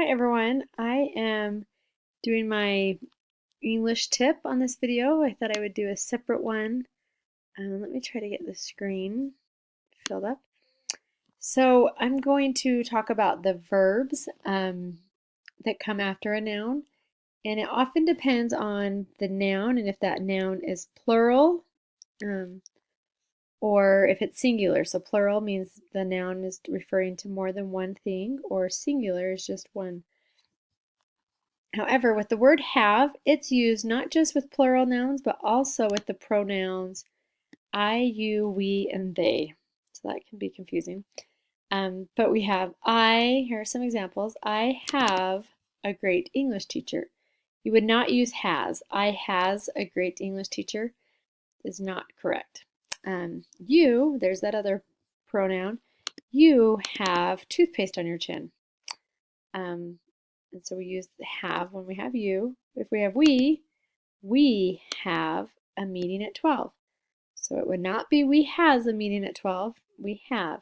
Hi everyone, I am doing my English tip on this video. I thought I would do a separate one. Let me try to get the screen filled up. So I'm going to talk about the verbs that come after a noun, and it often depends on the noun and if that noun is plural or if it's singular. So plural means the noun is referring to more than one thing, or singular is just one. However, with the word have, it's used not just with plural nouns, but also with the pronouns I, you, we, and they. So that can be confusing. But we have here are some examples. I have a great English teacher. You would not use has. I has a great English teacher is not correct. You, there's that other pronoun. You have toothpaste on your chin. And so we use have when we have you. If we have we have a meeting at 12. So it would not be we has a meeting at 12, we have.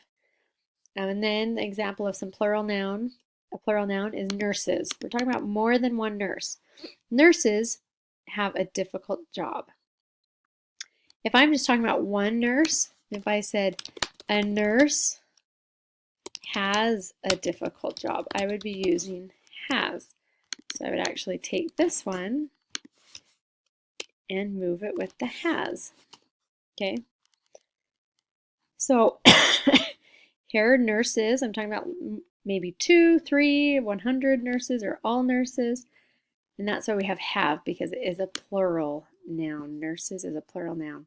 And then the example of some plural noun, a plural noun is nurses. We're talking about more than one nurse. Nurses have a difficult job. If I'm just talking about one nurse, if I said a nurse has a difficult job, I would be using has. So I would actually take this one and move it with the has. Okay. So here are nurses. I'm talking about maybe 2, 3, 100 nurses or all nurses. And that's why we have because it is a plural noun. Nurses is a plural noun.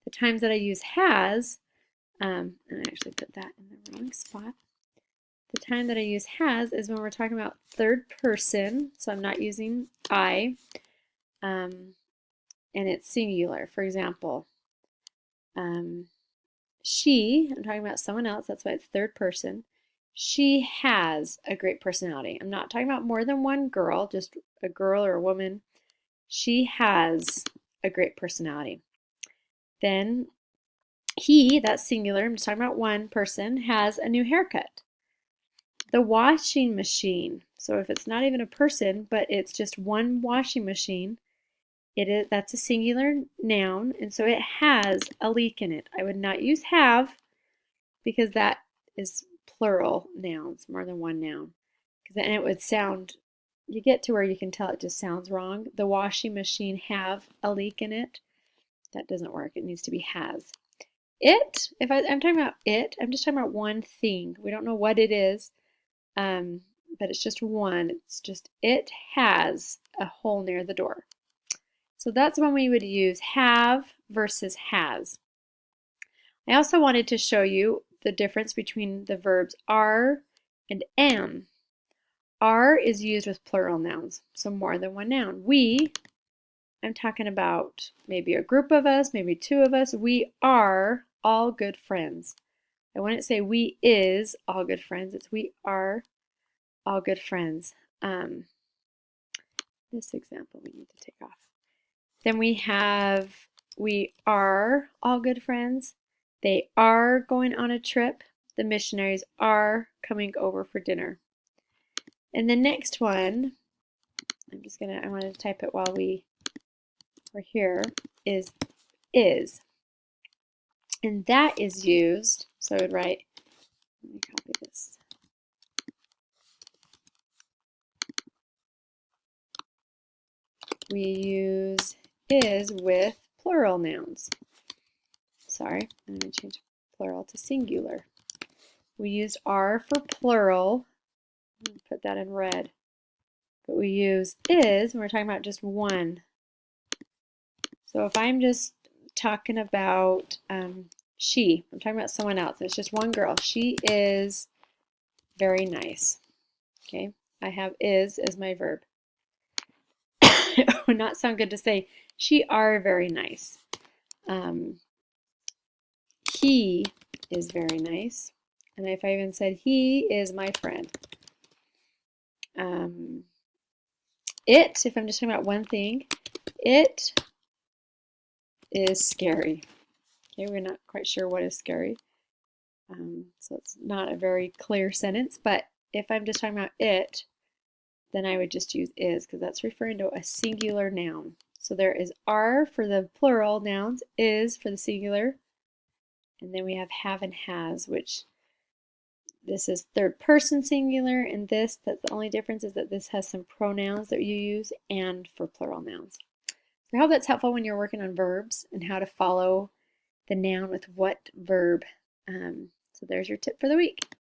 The times that I use has, and I actually put that in the wrong spot. The time that I use has is when we're talking about third person. So I'm not using I. And it's singular. For example, she, I'm talking about someone else, that's why it's third person. She has a great personality. I'm not talking about more than one girl, just a girl or a woman. She has a great personality. Then he, that's singular, I'm just talking about one person, has a new haircut. The washing machine, so if it's not even a person, but it's just one washing machine, that's a singular noun, and so it has a leak in it. I would not use have because that is plural nouns, more than one noun. Because then it would sound, you get to where you can tell it just sounds wrong. The washing machine have a leak in it. That doesn't work. It needs to be has. It, if I'm talking about it, I'm just talking about one thing. We don't know what it is, but it's just one. It's just it has a hole near the door. So that's when we would use have versus has. I also wanted to show you the difference between the verbs are and am. Are is used with plural nouns, so more than one noun. We, I'm talking about maybe a group of us, maybe two of us. We are all good friends. I wouldn't say we is all good friends. It's we are all good friends. This example we need to take off. Then we have we are all good friends. They are going on a trip. The missionaries are coming over for dinner. And the next one, I want to type it while we're here, is. And that is used, so I would write, let me copy this. We use is with plural nouns. Sorry, I'm going to change plural to singular. We used are for plural. Put that in red. But we use is when we're talking about just one. So if I'm just talking about she, I'm talking about someone else. It's just one girl. She is very nice. Okay, I have is as my verb. It would not sound good to say she are very nice. He is very nice. And if I even said he is my friend. It, if I'm just talking about one thing, it is scary. Okay, we're not quite sure what is scary. So it's not a very clear sentence, but if I'm just talking about it, then I would just use is because that's referring to a singular noun. So there is are for the plural nouns, is for the singular, and then we have and has, which this is third person singular, and that's the only difference is that this has some pronouns that you use and for plural nouns. So I hope that's helpful when you're working on verbs and how to follow the noun with what verb. So there's your tip for the week.